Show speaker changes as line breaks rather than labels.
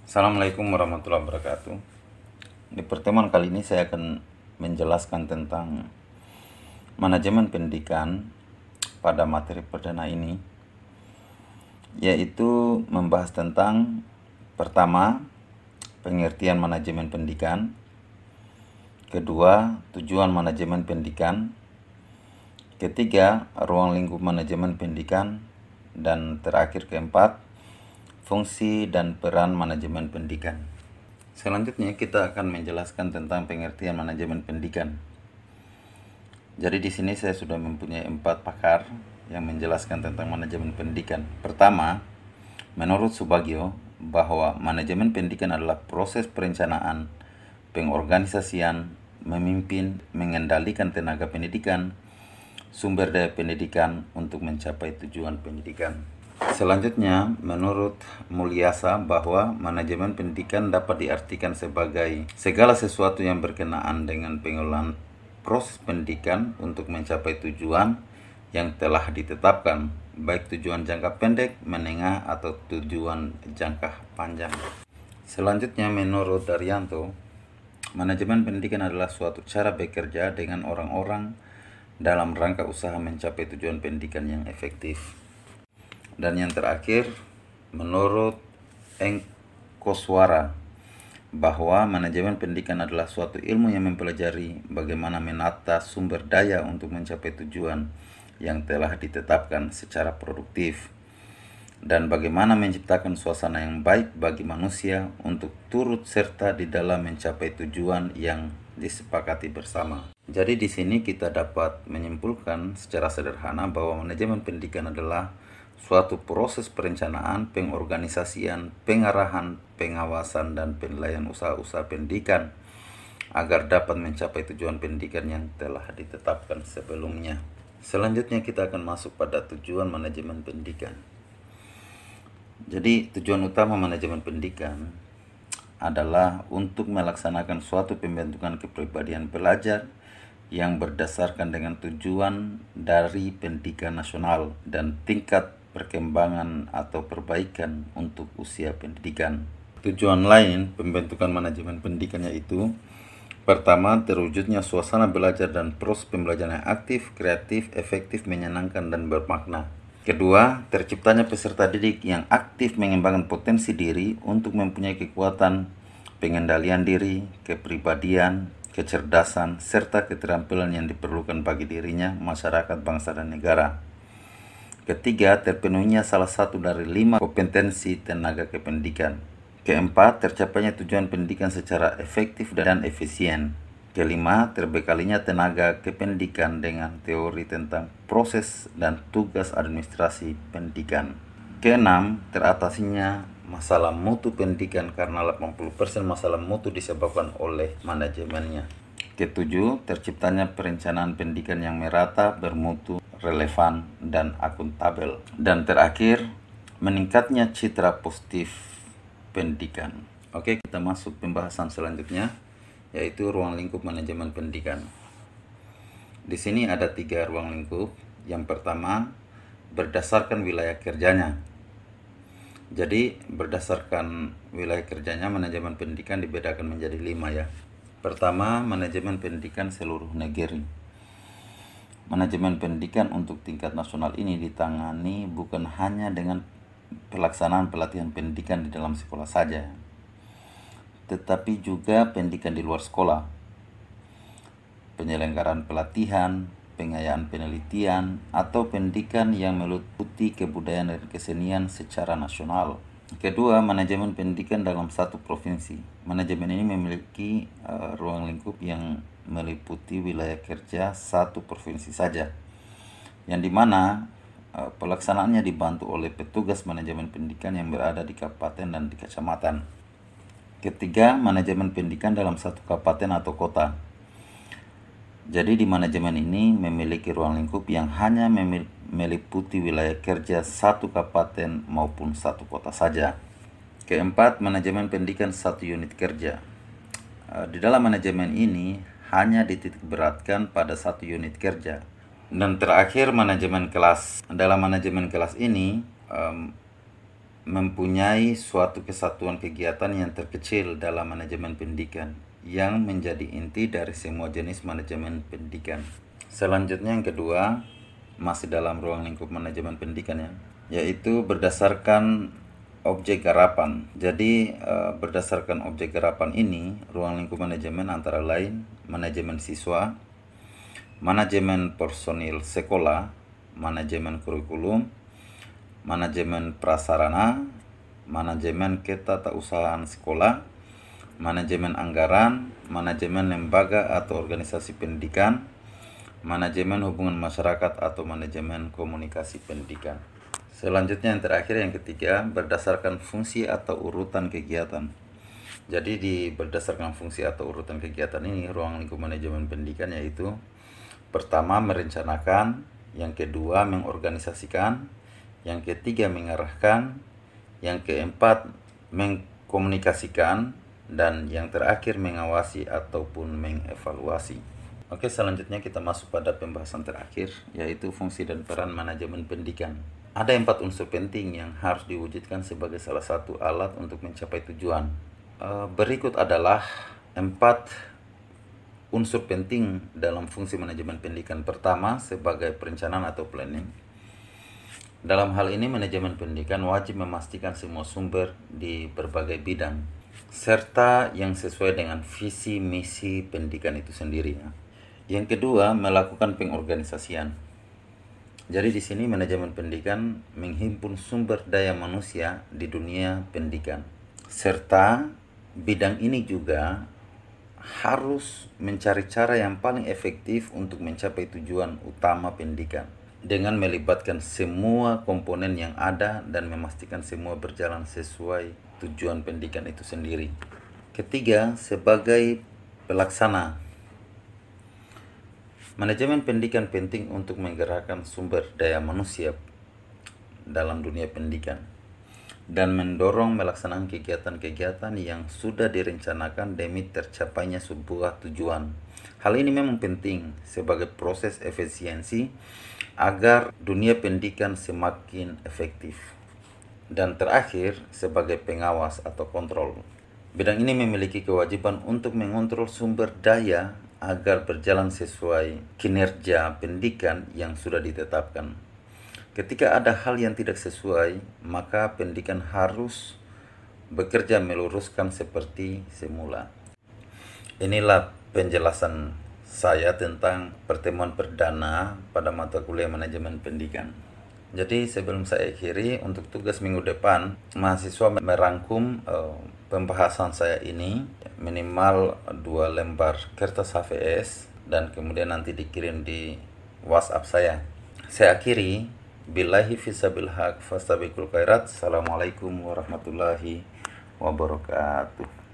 Assalamualaikum warahmatullahi wabarakatuh. Di pertemuan kali ini saya akan menjelaskan tentang manajemen pendidikan pada materi perdana ini, yaitu membahas tentang pertama, pengertian manajemen pendidikan, kedua, tujuan manajemen pendidikan, ketiga, ruang lingkup manajemen pendidikan, dan terakhir keempat, fungsi dan peran manajemen pendidikan. Selanjutnya kita akan menjelaskan tentang pengertian manajemen pendidikan. Jadi di sini saya sudah mempunyai 4 pakar yang menjelaskan tentang manajemen pendidikan. Pertama, menurut Subagio bahwa manajemen pendidikan adalah proses perencanaan, pengorganisasian, memimpin, mengendalikan tenaga pendidikan, sumber daya pendidikan untuk mencapai tujuan pendidikan. Selanjutnya, menurut Mulyasa bahwa manajemen pendidikan dapat diartikan sebagai segala sesuatu yang berkenaan dengan pengelolaan proses pendidikan untuk mencapai tujuan yang telah ditetapkan, baik tujuan jangka pendek, menengah, atau tujuan jangka panjang. Selanjutnya, menurut Daryanto, manajemen pendidikan adalah suatu cara bekerja dengan orang-orang dalam rangka usaha mencapai tujuan pendidikan yang efektif. Dan yang terakhir, menurut Engkoswara bahwa manajemen pendidikan adalah suatu ilmu yang mempelajari bagaimana menata sumber daya untuk mencapai tujuan yang telah ditetapkan secara produktif dan bagaimana menciptakan suasana yang baik bagi manusia untuk turut serta di dalam mencapai tujuan yang disepakati bersama. Jadi di sini kita dapat menyimpulkan secara sederhana bahwa manajemen pendidikan adalah suatu proses perencanaan, pengorganisasian, pengarahan, pengawasan, dan penilaian usaha-usaha pendidikan agar dapat mencapai tujuan pendidikan yang telah ditetapkan sebelumnya. Selanjutnya kita akan masuk pada tujuan manajemen pendidikan. Jadi tujuan utama manajemen pendidikan adalah untuk melaksanakan suatu pembentukan kepribadian pelajar yang berdasarkan dengan tujuan dari pendidikan nasional dan tingkat perkembangan atau perbaikan untuk usia pendidikan. Tujuan lain pembentukan manajemen pendidikan yaitu pertama, terwujudnya suasana belajar dan proses pembelajaran yang aktif, kreatif, efektif, menyenangkan, dan bermakna. Kedua, terciptanya peserta didik yang aktif mengembangkan potensi diri untuk mempunyai kekuatan pengendalian diri, kepribadian, kecerdasan, serta keterampilan yang diperlukan bagi dirinya, masyarakat, bangsa, dan negara. Ketiga, terpenuhinya salah satu dari 5 kompetensi tenaga kependidikan. Keempat, tercapainya tujuan pendidikan secara efektif dan efisien. Kelima, terbekalinya tenaga kependidikan dengan teori tentang proses dan tugas administrasi pendidikan. Keenam, teratasinya masalah mutu pendidikan karena 80% masalah mutu disebabkan oleh manajemennya. Ketujuh, terciptanya perencanaan pendidikan yang merata, bermutu, relevan, dan akuntabel. Dan terakhir, meningkatnya citra positif pendidikan. Oke, kita masuk pembahasan selanjutnya, yaitu ruang lingkup manajemen pendidikan. Di sini ada 3 ruang lingkup. Yang pertama, berdasarkan wilayah kerjanya. Jadi, berdasarkan wilayah kerjanya, manajemen pendidikan dibedakan menjadi 5 ya. Pertama, manajemen pendidikan seluruh negeri. Manajemen pendidikan untuk tingkat nasional ini ditangani bukan hanya dengan pelaksanaan pelatihan pendidikan di dalam sekolah saja, tetapi juga pendidikan di luar sekolah, penyelenggaraan pelatihan, pengayaan penelitian, atau pendidikan yang meliputi kebudayaan dan kesenian secara nasional. Kedua, manajemen pendidikan dalam satu provinsi. Manajemen ini memiliki ruang lingkup yang meliputi wilayah kerja satu provinsi saja, yang dimana pelaksanaannya dibantu oleh petugas manajemen pendidikan yang berada di kabupaten dan di kecamatan. Ketiga, manajemen pendidikan dalam satu kabupaten atau kota. Jadi di manajemen ini memiliki ruang lingkup yang hanya meliputi wilayah kerja satu kabupaten maupun satu kota saja. Keempat, manajemen pendidikan satu unit kerja. Di dalam manajemen ini hanya dititik beratkan pada satu unit kerja. Dan terakhir, manajemen kelas. Dalam manajemen kelas ini mempunyai suatu kesatuan kegiatan yang terkecil dalam manajemen pendidikan yang menjadi inti dari semua jenis manajemen pendidikan. Selanjutnya yang kedua, masih dalam ruang lingkup manajemen pendidikan ya, yaitu berdasarkan objek garapan. Jadi berdasarkan objek garapan ini, ruang lingkup manajemen antara lain manajemen siswa, manajemen personil sekolah, manajemen kurikulum, manajemen prasarana, manajemen ketatausahaan sekolah, manajemen anggaran, manajemen lembaga atau organisasi pendidikan, manajemen hubungan masyarakat atau manajemen komunikasi pendidikan. Selanjutnya yang terakhir, yang ketiga, berdasarkan fungsi atau urutan kegiatan. Jadi berdasarkan fungsi atau urutan kegiatan ini, ruang lingkup manajemen pendidikan yaitu pertama merencanakan, yang kedua mengorganisasikan, yang ketiga mengarahkan, yang keempat mengkomunikasikan, dan yang terakhir mengawasi ataupun mengevaluasi. Oke, selanjutnya kita masuk pada pembahasan terakhir, yaitu fungsi dan peran manajemen pendidikan. Ada 4 unsur penting yang harus diwujudkan sebagai salah satu alat untuk mencapai tujuan. Berikut adalah 4 unsur penting dalam fungsi manajemen pendidikan. Pertama, sebagai perencanaan atau planning. Dalam hal ini, manajemen pendidikan wajib memastikan semua sumber di berbagai bidang, serta yang sesuai dengan visi misi pendidikan itu sendiri. Yang kedua, melakukan pengorganisasian. Jadi di sini manajemen pendidikan menghimpun sumber daya manusia di dunia pendidikan, serta bidang ini juga harus mencari cara yang paling efektif untuk mencapai tujuan utama pendidikan dengan melibatkan semua komponen yang ada dan memastikan semua berjalan sesuai tujuan pendidikan itu sendiri. Ketiga, sebagai pelaksana. Manajemen pendidikan penting untuk menggerakkan sumber daya manusia dalam dunia pendidikan dan mendorong melaksanakan kegiatan-kegiatan yang sudah direncanakan demi tercapainya sebuah tujuan. Hal ini memang penting sebagai proses efisiensi agar dunia pendidikan semakin efektif. Dan terakhir, sebagai pengawas atau kontrol. Bidang ini memiliki kewajiban untuk mengontrol sumber daya agar berjalan sesuai kinerja pendidikan yang sudah ditetapkan. Ketika ada hal yang tidak sesuai, maka pendidikan harus bekerja meluruskan seperti semula. Inilah penjelasan saya tentang pertemuan perdana pada mata kuliah manajemen pendidikan. Jadi sebelum saya akhiri, untuk tugas minggu depan, mahasiswa merangkum pembahasan saya ini minimal 2 lembar kertas HVS dan kemudian nanti dikirim di WhatsApp saya. Saya akhiri, billahi fisabil haq fastabiqul khairat. Assalamualaikum warahmatullahi wabarakatuh.